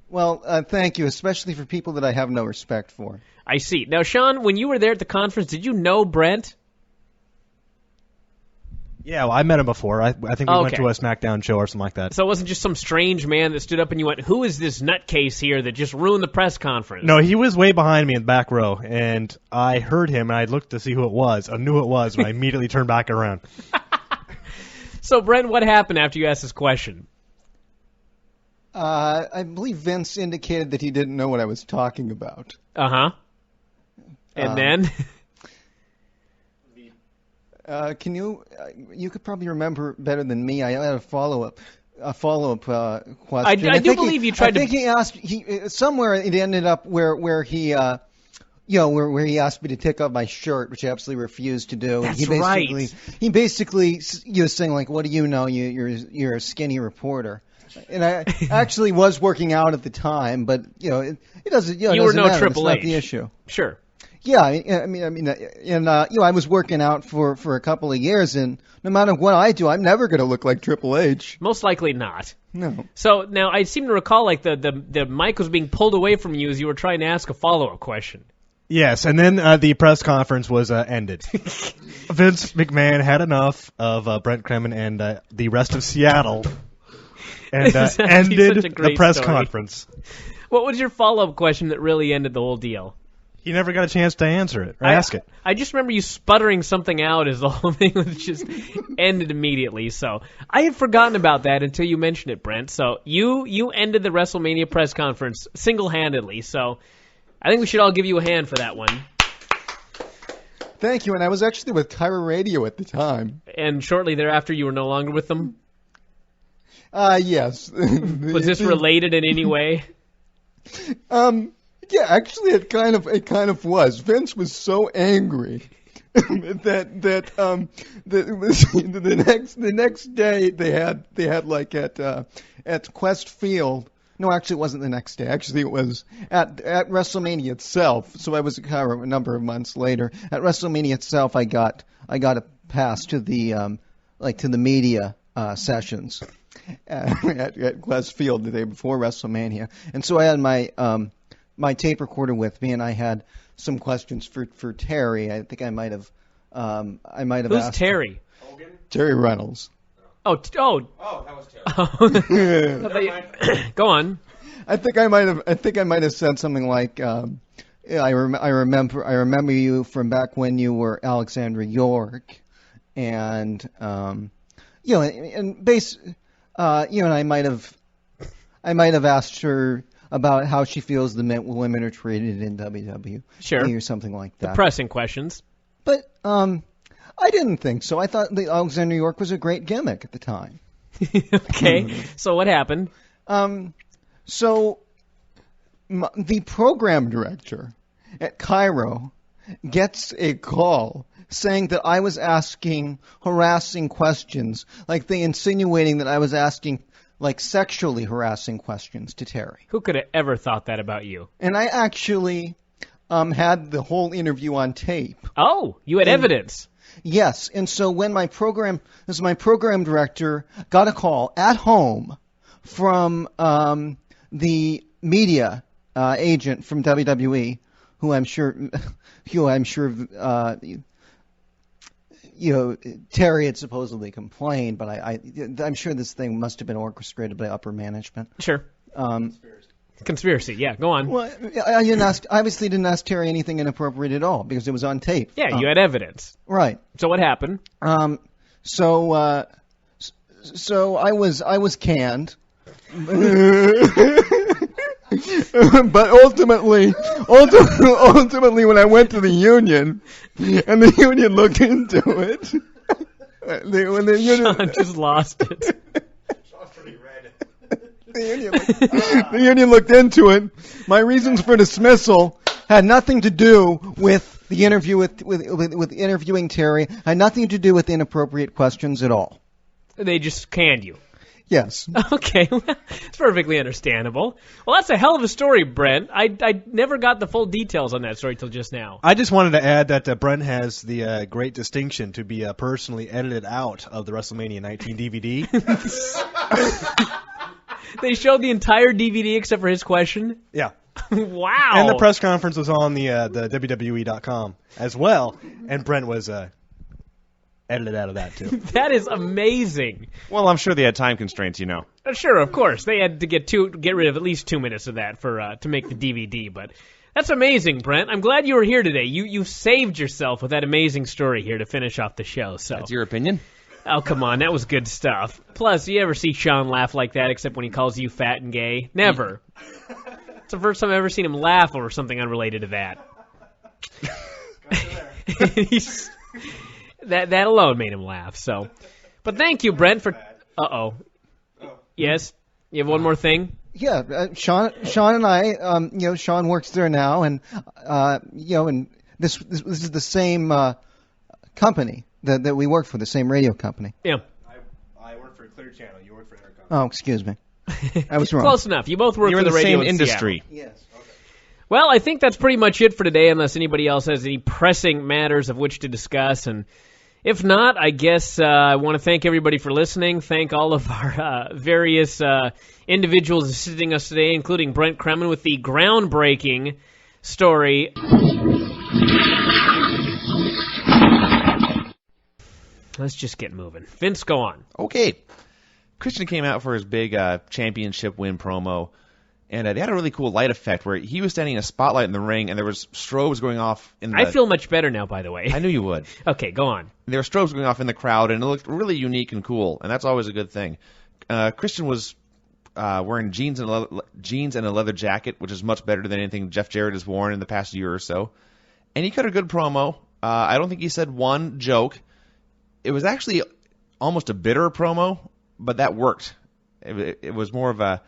Well, thank you, especially for people that I have no respect for. I see. Now, Sean, when you were there at the conference, did you know Brent? Yeah, well, I met him before. I think we went to a SmackDown show or something like that. So it wasn't just some strange man that stood up and you went, who is this nutcase here that just ruined the press conference? No, he was way behind me in the back row, and I heard him, and I looked to see who it was. I knew who it was, and I immediately turned back around. So, Brent, what happened after you asked this question? I believe Vince indicated that he didn't know what I was talking about. Uh-huh. And then? Can you could probably remember better than me. I had a follow-up question. I do believe you tried to. I think he asked. Somewhere it ended up where he, where he asked me to take off my shirt, which I absolutely refused to do. That's right. He basically was saying like, "What do you know? You're a skinny reporter." And I actually was working out at the time, but it doesn't. You it were doesn't no matter. Triple It's H. not the issue. Sure. Yeah, I was working out for a couple of years, and no matter what I do, I'm never going to look like Triple H. Most likely not. No. So now I seem to recall like the mic was being pulled away from you as you were trying to ask a follow-up question. Yes, and then the press conference was ended. Vince McMahon had enough of Brent Kremen and the rest of Seattle, and ended the press conference. What was your follow-up question that really ended the whole deal? He never got a chance to answer it or ask it. I just remember you sputtering something out as the whole thing was just ended immediately. So I had forgotten about that until you mentioned it, Brent. So you ended the WrestleMania press conference single-handedly. So I think we should all give you a hand for that one. Thank you, and I was actually with Kyra Radio at the time. And shortly thereafter, you were no longer with them? Yes. Was this related in any way? Yeah, actually, it kind of was. Vince was so angry that it was the next day they had like at Quest Field. No, actually, it wasn't the next day. Actually, it was at WrestleMania itself. So I was a number of months later at WrestleMania itself. I got a pass to the to the media sessions at Quest Field the day before WrestleMania, and so I had my tape recorder with me, and I had some questions for Terry. I think I might have Who's asked Terry? Terry Reynolds. Oh, that was Terry. Go on. I think I might have said something like, I remember you from back when you were Alexandra York, and and I might have asked her about how she feels the women are treated in WWE, sure, or something like that. The pressing questions. But I didn't think so. I thought the Alexander York was a great gimmick at the time. Okay, so what happened? So the program director at Cairo gets a call saying that I was asking harassing questions, like they insinuating that I was asking like sexually harassing questions to Terry. Who could have ever thought that about you? And I actually had the whole interview on tape. Oh, you had evidence. Yes, and so when my program director got a call at home from the media agent from WWE, who I'm sure Terry had supposedly complained, but I'm sure this thing must have been orchestrated by upper management. Sure. Conspiracy, yeah, go on. Well, I obviously didn't ask Terry anything inappropriate at all because it was on tape. Yeah, you had evidence. Right. So what happened? So So I was canned. But ultimately, when I went to the union, and the union looked into it, Sean just lost it. The union looked into it. My reasons for dismissal had nothing to do with the interview with interviewing Terry. Had nothing to do with inappropriate questions at all. They just canned you. Yes. Okay, it's perfectly understandable. Well, that's a hell of a story, Brent. I never got the full details on that story till just now. I just wanted to add that Brent has the great distinction to be personally edited out of the WrestleMania 19 DVD. They showed the entire DVD except for his question? Yeah. Wow. And the press conference was on the WWE.com as well, and Brent was edited out of that, too. That is amazing. Well, I'm sure they had time constraints, you know. Sure, of course. They had to get rid of at least 2 minutes of that to make the DVD, but that's amazing, Brent. I'm glad you were here today. You saved yourself with that amazing story here to finish off the show. So That's your opinion? Oh, come on. That was good stuff. Plus, you ever see Sean laugh like that except when he calls you fat and gay? Never. It's the first time I've ever seen him laugh over something unrelated to that. That alone made him laugh. So, but thank you, Brent, for. Uh-oh. Yes. You have one more thing. Yeah, Sean and I, Sean works there now, and and this is the same company that we work for, the same radio company. Yeah. I work for Clear Channel. You work for Intercom. Oh, excuse me. I was wrong. Close enough. You both work You're for in the radio same industry. Yes. Okay. Well, I think that's pretty much it for today, unless anybody else has any pressing matters of which to discuss. And if not, I guess I want to thank everybody for listening. Thank all of our various individuals assisting us today, including Brent Kremen with the groundbreaking story. Let's just get moving. Vince, go on. Okay. Christian came out for his big championship win promo, and they had a really cool light effect where he was standing in a spotlight in the ring, and there was strobes going off in the... I feel much better now, by the way. I knew you would. Okay, go on. There were strobes going off in the crowd, and it looked really unique and cool, and that's always a good thing. Christian was wearing jeans and a leather jacket, which is much better than anything Jeff Jarrett has worn in the past year or so. And he cut a good promo. I don't think he said one joke. It was actually almost a bitter promo, but that worked. It was more of a,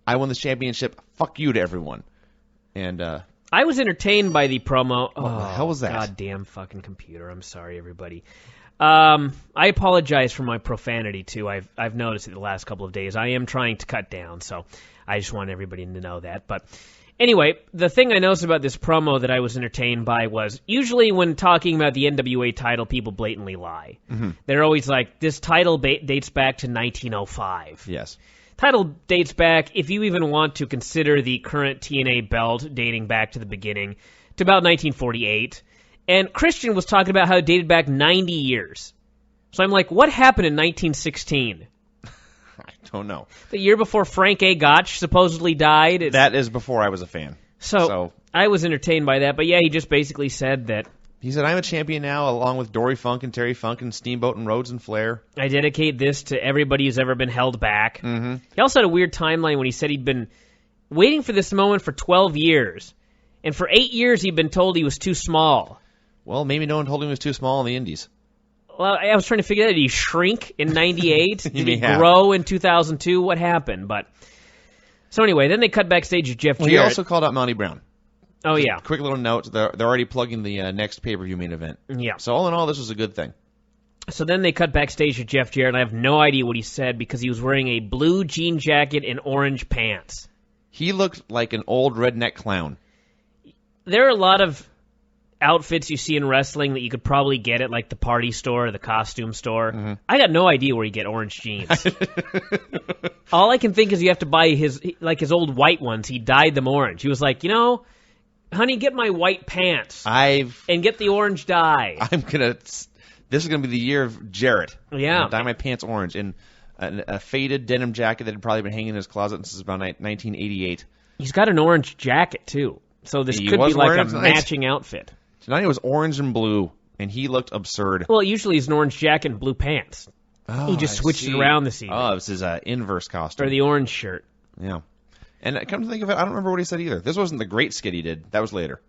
I won this championship, fuck you to everyone. And I was entertained by the promo. What the hell was that? Goddamn fucking computer. I'm sorry, everybody. I apologize for my profanity, too. I've noticed it the last couple of days. I am trying to cut down, so I just want everybody to know that. But anyway, the thing I noticed about this promo that I was entertained by was usually when talking about the NWA title, people blatantly lie. Mm-hmm. They're always like, this title dates back to 1905. Yes. Title dates back, if you even want to consider the current TNA belt dating back to the beginning, to about 1948. And Christian was talking about how it dated back 90 years. So I'm like, what happened in 1916? I don't know. The year before Frank A. Gotch supposedly died. That is before I was a fan. So I was entertained by that. But yeah, he just basically said that. He said, I'm a champion now, along with Dory Funk and Terry Funk and Steamboat and Rhodes and Flair. I dedicate this to everybody who's ever been held back. Mm-hmm. He also had a weird timeline when he said he'd been waiting for this moment for 12 years. And for 8 years, he'd been told he was too small. Well, maybe no one told him he was too small in the Indies. Well, I was trying to figure out, did he shrink in 98? Did he have. grow in 2002? What happened? But so anyway, then they cut backstage at Jeff Jarrett. He also called out Monty Brown. Oh, yeah. Quick little note, they're already plugging the next pay-per-view main event. Yeah. So all in all, this was a good thing. So then they cut backstage at Jeff Jarrett, and I have no idea what he said because he was wearing a blue jean jacket and orange pants. He looked like an old redneck clown. There are a lot of outfits you see in wrestling that you could probably get at like the party store or the costume store. Mm-hmm. I got no idea where you get orange jeans. All I can think is you have to buy his old white ones. He dyed them orange. He was like, honey, get my white pants. And get the orange dye. This is gonna be the year of Jarrett. Yeah. Dye my pants orange in a faded denim jacket that had probably been hanging in his closet since about 1988. He's got an orange jacket too, so this could be like a matching outfit. Tonight it was orange and blue, and he looked absurd. Well, usually it's an orange jacket and blue pants. He just switched it around this evening. Oh, it was his inverse costume. Or the orange shirt. Yeah. And come to think of it, I don't remember what he said either. This wasn't the great skit he did. That was later.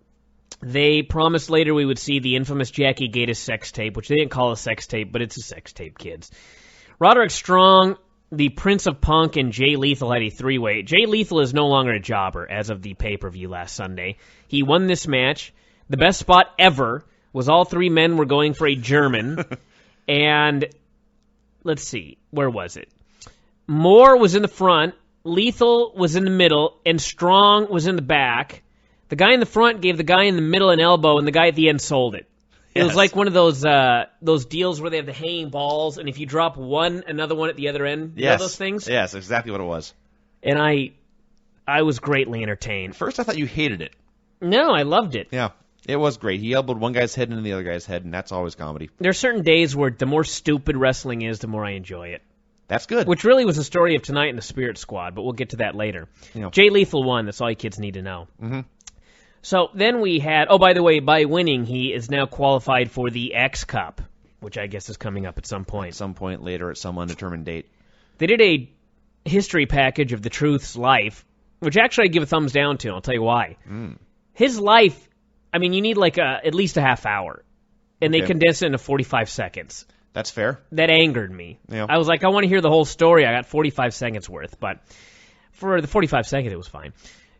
They promised later we would see the infamous Jackie Gatiss sex tape, which they didn't call a sex tape, but it's a sex tape, kids. Roderick Strong, the Prince of Punk, and Jay Lethal had a three-way. Jay Lethal is no longer a jobber as of the pay-per-view last Sunday. He won this match. The best spot ever was all three men were going for a German. And let's see, where was it? Moore was in the front, Lethal was in the middle, and Strong was in the back. The guy in the front gave the guy in the middle an elbow, and the guy at the end sold it. It was like one of those deals where they have the hanging balls, and if you drop one, another one at the other end. You know those things? Yes, exactly what it was. And I was greatly entertained. First, I thought you hated it. No, I loved it. Yeah, it was great. He elbowed one guy's head into the other guy's head, and that's always comedy. There are certain days where the more stupid wrestling is, the more I enjoy it. That's good. Which really was the story of tonight in the Spirit Squad, but we'll get to that later. Jay Lethal won. That's all you kids need to know. Mm-hmm. So then we had, oh, by the way, by winning, he is now qualified for the X Cup, which I guess is coming up at some point. At some point later at some undetermined date. They did a history package of the Truth's life, which actually I give a thumbs down to, and I'll tell you why. His life, I mean, you need like at least a half hour, and they condensed it into 45 seconds. That's fair. That angered me. Yeah. I was like, I want to hear the whole story. I got 45 seconds worth, but for the 45 seconds, it was fine.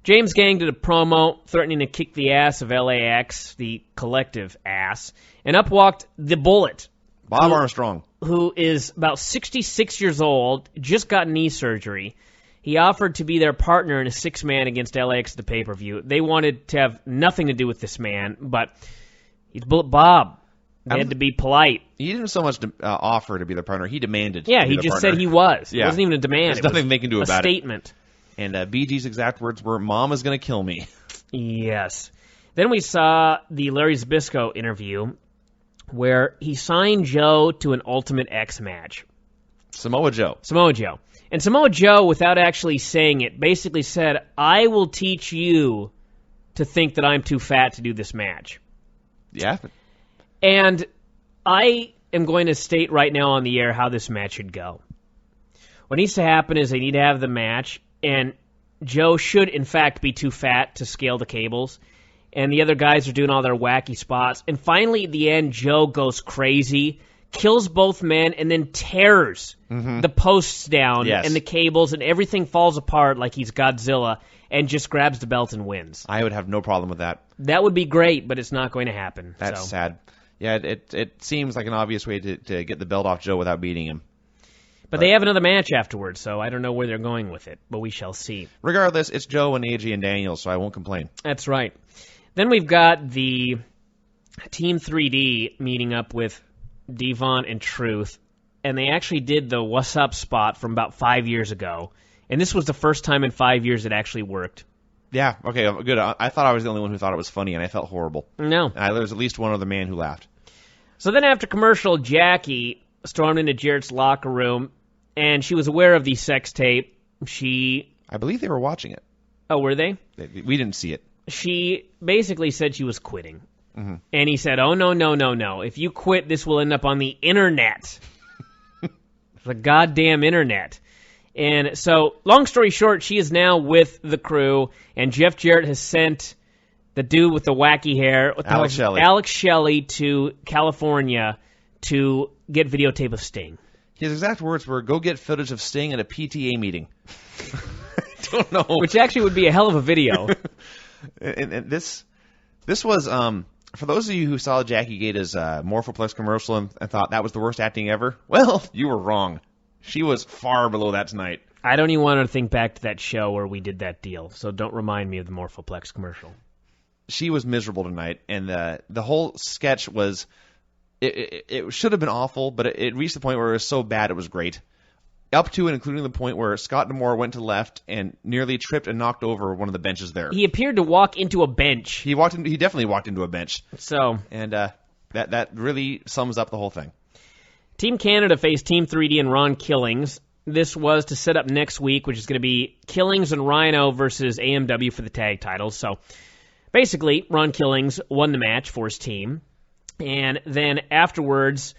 James Gang did a promo threatening to kick the ass of LAX, the collective ass, and up walked the Bullet. Bob Armstrong. Who is about 66 years old, just got knee surgery. He offered to be their partner in a six-man against LAX at the pay-per-view. They wanted to have nothing to do with this man, but he's Bullet Bob. They had to be polite. He didn't so much offer to be their partner. He demanded Yeah, to be he their just partner. said he was. Yeah. It wasn't even a demand. There's nothing they can do about it. A statement. And BG's exact words were, "Mom is going to kill me." Yes. Then we saw the Larry Zbyszko interview where he signed Joe to an Ultimate X match. Samoa Joe. And Samoa Joe, without actually saying it, basically said, I will teach you to think that I'm too fat to do this match. Yeah. And I am going to state right now on the air how this match should go. What needs to happen is they need to have the match, and Joe should, in fact, be too fat to scale the cables. And the other guys are doing all their wacky spots. And finally, at the end, Joe goes crazy, kills both men, and then tears the posts down and the cables, and everything falls apart like he's Godzilla, and just grabs the belt and wins. I would have no problem with that. That would be great, but it's not going to happen. That's sad. Yeah, it seems like an obvious way to get the belt off Joe without beating him. But they have another match afterwards, so I don't know where they're going with it, but we shall see. Regardless, it's Joe and AJ and Daniels, so I won't complain. That's right. Then we've got the Team 3D meeting up with Devon and Truth, and they actually did the What's Up spot from about 5 years ago, and this was the first time in 5 years it actually worked. Yeah, okay, good. I thought I was the only one who thought it was funny, and I felt horrible. No. There was at least one other man who laughed. So then after commercial, Jackie stormed into Jarrett's locker room, and she was aware of the sex tape. I believe they were watching it. Oh, were they? We didn't see it. She basically said she was quitting. Mm-hmm. And he said, oh, no. If you quit, this will end up on the internet. The goddamn internet. And so, long story short, she is now with the crew, and Jeff Jarrett has sent the dude with the wacky hair, Alex Shelley, to California to get videotape of Sting. His exact words were, go get footage of Sting at a PTA meeting. I don't know. Which actually would be a hell of a video. and this was, for those of you who saw Jackie Gata's Morphoplex commercial and thought that was the worst acting ever, well, you were wrong. She was far below that tonight. I don't even want to think back to that show where we did that deal, so don't remind me of the Morphoplex commercial. She was miserable tonight, and the whole sketch was... It should have been awful, but it reached the point where it was so bad it was great. Up to and including the point where Scott D'Amore went to left and nearly tripped and knocked over one of the benches there. He appeared to walk into a bench. He definitely walked into a bench. So, and that really sums up the whole thing. Team Canada faced Team 3D and Ron Killings. This was to set up next week, which is going to be Killings and Rhino versus AMW for the tag titles. So, basically, Ron Killings won the match for his team. And then afterwards,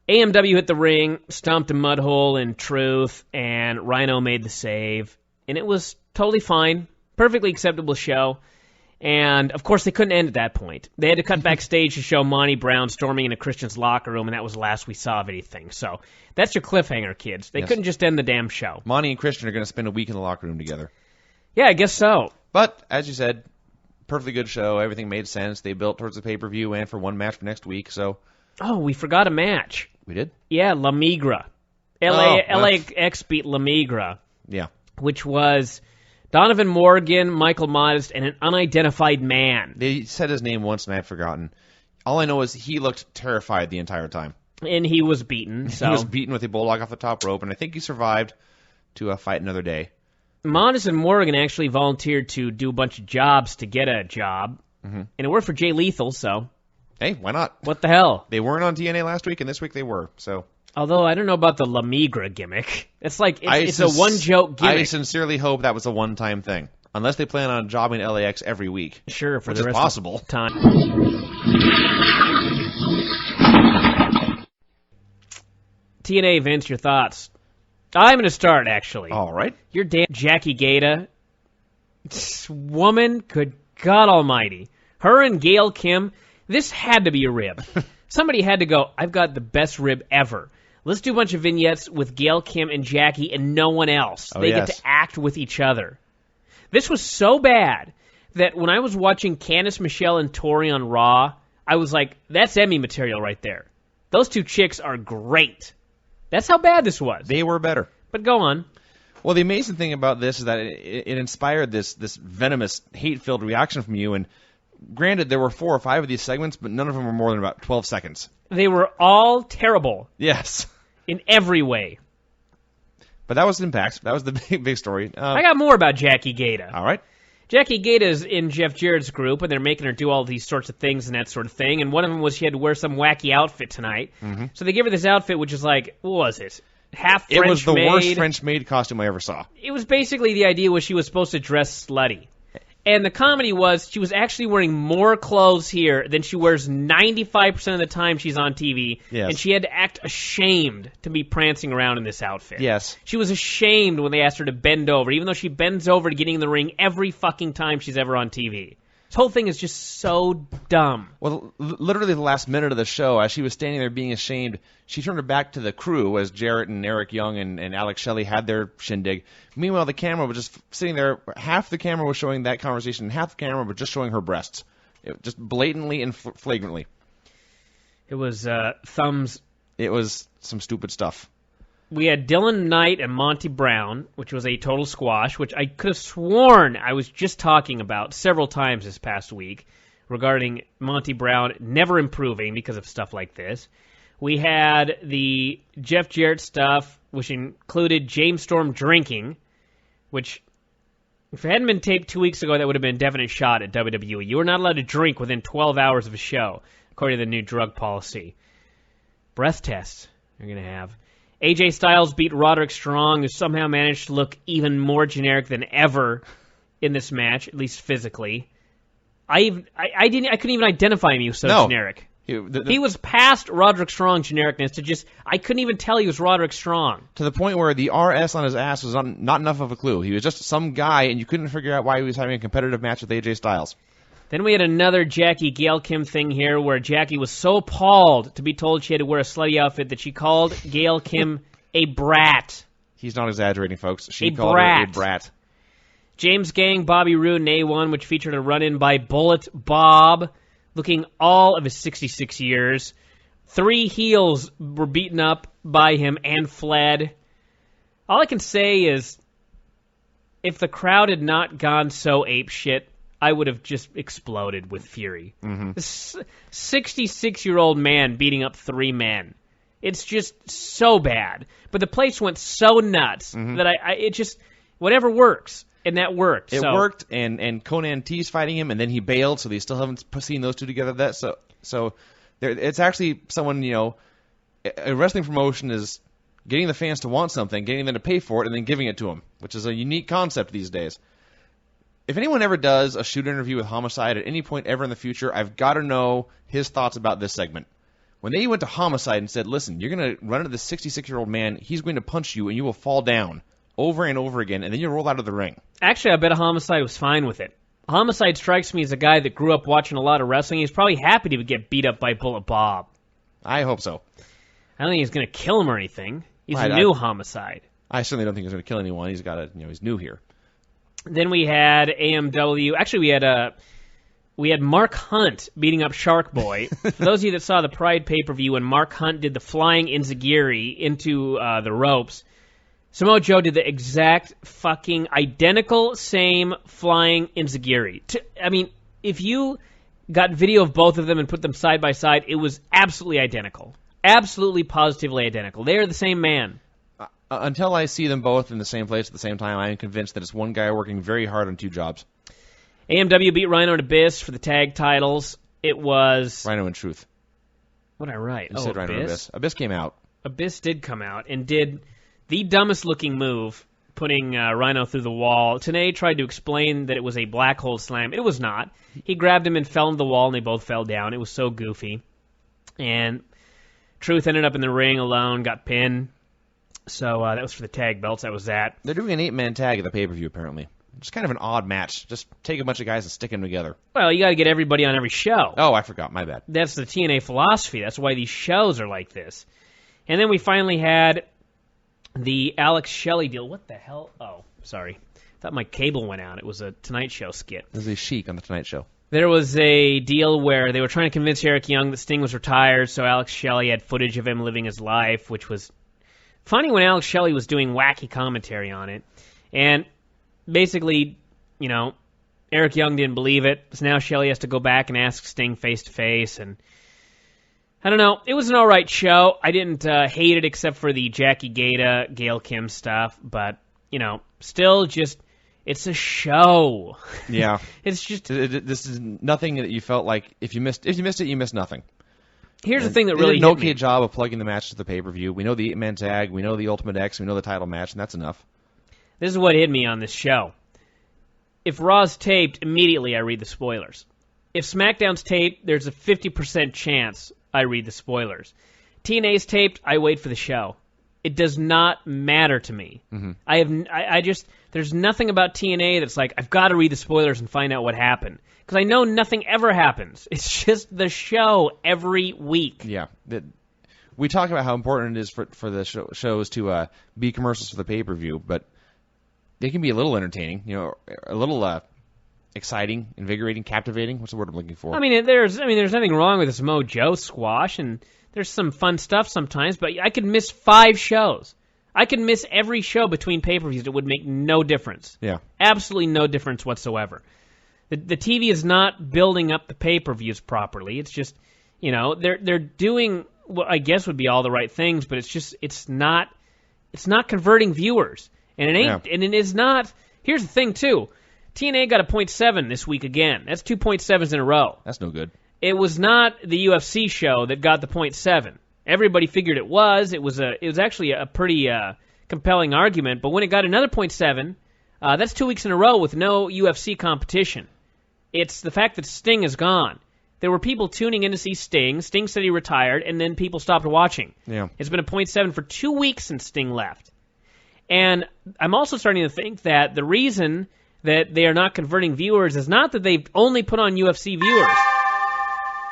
AMW hit the ring, stomped a mud hole in Truth, and Rhino made the save. And it was totally fine. Perfectly acceptable show. And, of course, they couldn't end at that point. They had to cut backstage to show Monty Brown storming into Christian's locker room, and that was the last we saw of anything. So that's your cliffhanger, kids. They couldn't just end the damn show. Monty and Christian are going to spend a week in the locker room together. Yeah, I guess so. But, as you said, perfectly good show. Everything made sense. They built towards the pay-per-view and for one match for next week, so... Oh, we forgot a match. We did? Yeah, La Migra. LAX beat La Migra. Yeah. Which was Donovan Morgan, Michael Modest, and an unidentified man. They said his name once, and I've forgotten. All I know is he looked terrified the entire time. And he was beaten. So. He was beaten with a bulldog off the top rope, and I think he survived to fight another day. Modest and Morgan actually volunteered to do a bunch of jobs to get a job. Mm-hmm. And it worked for Jay Lethal, so... Hey, why not? What the hell? They weren't on TNA last week, and this week they were, so... Although, I don't know about the La Migra gimmick. It's like, it's a one-joke gimmick. I sincerely hope that was a one-time thing. Unless they plan on jobbing LAX every week. Sure, for which the is rest possible. Of the time. TNA, Vince, your thoughts? I'm going to start, actually. All right. Your damn Jackie Gata. This woman, good God almighty. Her and Gail Kim, this had to be a rib. Somebody had to go, I've got the best rib ever. Let's do a bunch of vignettes with Gail Kim and Jackie and no one else. They get to act with each other. This was so bad that when I was watching Candice, Michelle, and Tori on Raw, I was like, that's Emmy material right there. Those two chicks are great. That's how bad this was. They were better. But go on. Well, the amazing thing about this is that it inspired this venomous, hate-filled reaction from you. And granted, there were 4 or 5 of these segments, but none of them were more than about 12 seconds. They were all terrible. Yes. In every way. But that was Impact. That was the big story. I got more about Jackie Gata. All right. Jackie Gata is in Jeff Jarrett's group, and they're making her do all these sorts of things and that sort of thing. And one of them was she had to wear some wacky outfit tonight. Mm-hmm. So they give her this outfit, which is like, what was it? Half French-made. It was the worst French-made costume I ever saw. It was basically the idea was she was supposed to dress slutty. And the comedy was she was actually wearing more clothes here than she wears 95% of the time she's on TV. Yes. And she had to act ashamed to be prancing around in this outfit. Yes. She was ashamed when they asked her to bend over, even though she bends over to getting in the ring every fucking time she's ever on TV. This whole thing is just so dumb. Well, literally the last minute of the show, as she was standing there being ashamed, she turned her back to the crew as Jarrett and Eric Young and Alex Shelley had their shindig. Meanwhile, the camera was just sitting there. Half the camera was showing that conversation, and half the camera was just showing her breasts. Just blatantly and flagrantly. It was thumbs. It was some stupid stuff. We had Dylan Knight and Monty Brown, which was a total squash, which I could have sworn I was just talking about several times this past week regarding Monty Brown never improving because of stuff like this. We had the Jeff Jarrett stuff, which included James Storm drinking, which, if it hadn't been taped 2 weeks ago, that would have been a definite shot at WWE. You were not allowed to drink within 12 hours of a show, according to the new drug policy. Breath tests you're going to have. AJ Styles beat Roderick Strong, who somehow managed to look even more generic than ever in this match, at least physically. I couldn't even identify him. He was so generic. He was past Roderick Strong genericness to just, I couldn't even tell he was Roderick Strong. To the point where the RS on his ass was not enough of a clue. He was just some guy, and you couldn't figure out why he was having a competitive match with AJ Styles. Then we had another Jackie Gail Kim thing here where Jackie was so appalled to be told she had to wear a slutty outfit that she called Gail Kim a brat. He's not exaggerating, folks. She called her a brat. James Gang, Bobby Roode, and A1, which featured a run-in by Bullet Bob, looking all of his 66 years. 3 heels were beaten up by him and fled. All I can say is, if the crowd had not gone so apeshit, I would have just exploded with fury. Mm-hmm. This 66-year-old man beating up 3 men. It's just so bad. But the place went so nuts that it just, whatever works. And that worked. It worked, and Conan T's fighting him, and then he bailed, so they still haven't seen those two together. So it's actually someone, a wrestling promotion is getting the fans to want something, getting them to pay for it, and then giving it to them, which is a unique concept these days. If anyone ever does a shoot interview with Homicide at any point ever in the future, I've got to know his thoughts about this segment. When they went to Homicide and said, listen, you're going to run into this 66-year-old man, he's going to punch you, and you will fall down over and over again, and then you roll out of the ring. Actually, I bet Homicide was fine with it. Homicide strikes me as a guy that grew up watching a lot of wrestling. He's probably happy to get beat up by Bullet Bob. I hope so. I don't think he's going to kill him or anything. He's a new Homicide. I certainly don't think he's going to kill anyone. He's got he's new here. Then we had AMW. Actually, we had Mark Hunt beating up Shark Boy. For those of you that saw the Pride pay-per-view when Mark Hunt did the flying enziguri into the ropes, Samoa Joe did the exact fucking identical same flying enziguri. I mean, if you got video of both of them and put them side by side, it was absolutely identical. Absolutely, positively identical. They are the same man. Until I see them both in the same place at the same time, I am convinced that it's one guy working very hard on two jobs. AMW beat Rhino and Abyss for the tag titles. It was... Rhino and Truth. What did I write? You said Rhino and Abyss. Abyss came out. Abyss did come out and did the dumbest looking move, putting Rhino through the wall. Tenay tried to explain that it was a black hole slam. It was not. He grabbed him and fell into the wall, and they both fell down. It was so goofy. And Truth ended up in the ring alone, got pinned. So that was for the tag belts. That was that. They're doing an 8-man tag at the pay-per-view, apparently. It's kind of an odd match. Just take a bunch of guys and stick them together. Well, you got to get everybody on every show. Oh, I forgot. My bad. That's the TNA philosophy. That's why these shows are like this. And then we finally had the Alex Shelley deal. What the hell? Oh, sorry. I thought my cable went out. It was a Tonight Show skit. There's a Sheik on the Tonight Show. There was a deal where they were trying to convince Eric Young that Sting was retired, so Alex Shelley had footage of him living his life, which was funny when Alex Shelley was doing wacky commentary on it. And basically, you know, Eric Young didn't believe it, so now Shelley has to go back and ask Sting face-to-face, and I don't know. It was an all right show. I didn't hate it except for the Jackie Gata, Gail Kim stuff, but, you know, still just, it's a show. Yeah. It's just... This is nothing that you felt like, if you missed it, you missed nothing. Here's the thing that really did an hit okay me. job of plugging the matches to the pay-per-view. We know the 8-man tag, we know the Ultimate X, we know the title match, and that's enough. This is what hit me on this show. If Raw's taped, immediately I read the spoilers. If SmackDown's taped, there's a 50% chance I read the spoilers. TNA's taped, I wait for the show. It does not matter to me. Mm-hmm. I just, there's nothing about TNA that's like, I've got to read the spoilers and find out what happened. Because I know nothing ever happens. It's just the show every week. Yeah. We talk about how important it is for the shows to be commercials for the pay-per-view, but they can be a little entertaining, you know, a little exciting, invigorating, captivating. What's the word I'm looking for? I mean, there's nothing wrong with this Samoa Joe squash, and there's some fun stuff sometimes, but I could miss 5 shows. I could miss every show between pay-per-views. It would make no difference. Yeah. Absolutely no difference whatsoever. The TV is not building up the pay-per-views properly. It's just, you know, they're doing what I guess would be all the right things, but it's not converting viewers. And it ain't, and it is not. Here's the thing too, TNA got a 0.7 this week again. That's 2 0.7s in a row. That's no good. It was not the UFC show that got the 0.7. Everybody figured it was. It was actually a pretty compelling argument. But when it got another 0.7, that's 2 weeks in a row with no UFC competition. It's the fact that Sting is gone. There were people tuning in to see Sting. Sting said he retired, and then people stopped watching. Yeah. It's been a 0.7 for 2 weeks since Sting left. And I'm also starting to think that the reason that they are not converting viewers is not that they've only put on UFC viewers.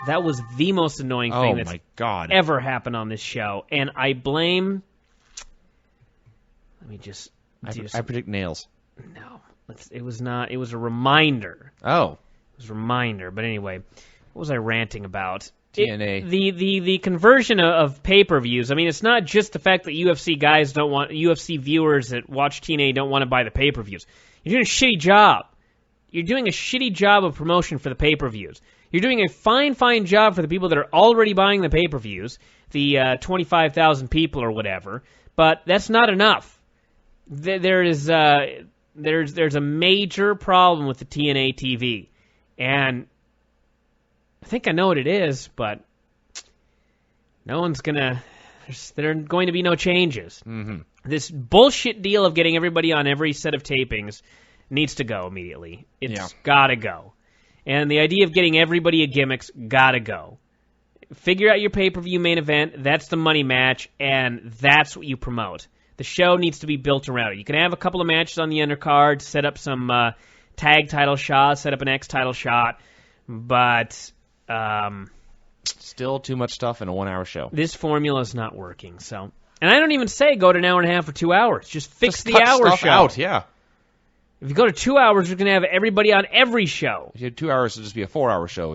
That was the most annoying thing that's ever happened on this show. And I blame... Let me just... I predict nails. No. It was not. It was a reminder. Oh. It was a reminder. But anyway, what was I ranting about? TNA. The conversion of pay-per-views, I mean, it's not just the fact that UFC viewers that watch TNA don't want to buy the pay-per-views. You're doing a shitty job. You're doing a shitty job of promotion for the pay-per-views. You're doing a fine job for the people that are already buying the pay-per-views, the 25,000 people or whatever, but that's not enough. There's a major problem with the TNA TV, and I think I know what it is, but there are going to be no changes. Mm-hmm. This bullshit deal of getting everybody on every set of tapings needs to go immediately. It's gotta go. And the idea of getting everybody a gimmick's gotta go. Figure out your pay-per-view main event. That's the money match, and that's what you promote. The show needs to be built around it. You can have a couple of matches on the undercard, set up some tag title shots, set up an X title shot, but still too much stuff in a 1-hour show. This formula is not working. So, and I don't even say go to an hour and a half or 2 hours. Just fix the hour stuff show. Out, yeah. If you go to 2 hours, you're going to have everybody on every show. If you had 2 hours, it'd just be a 4-hour show.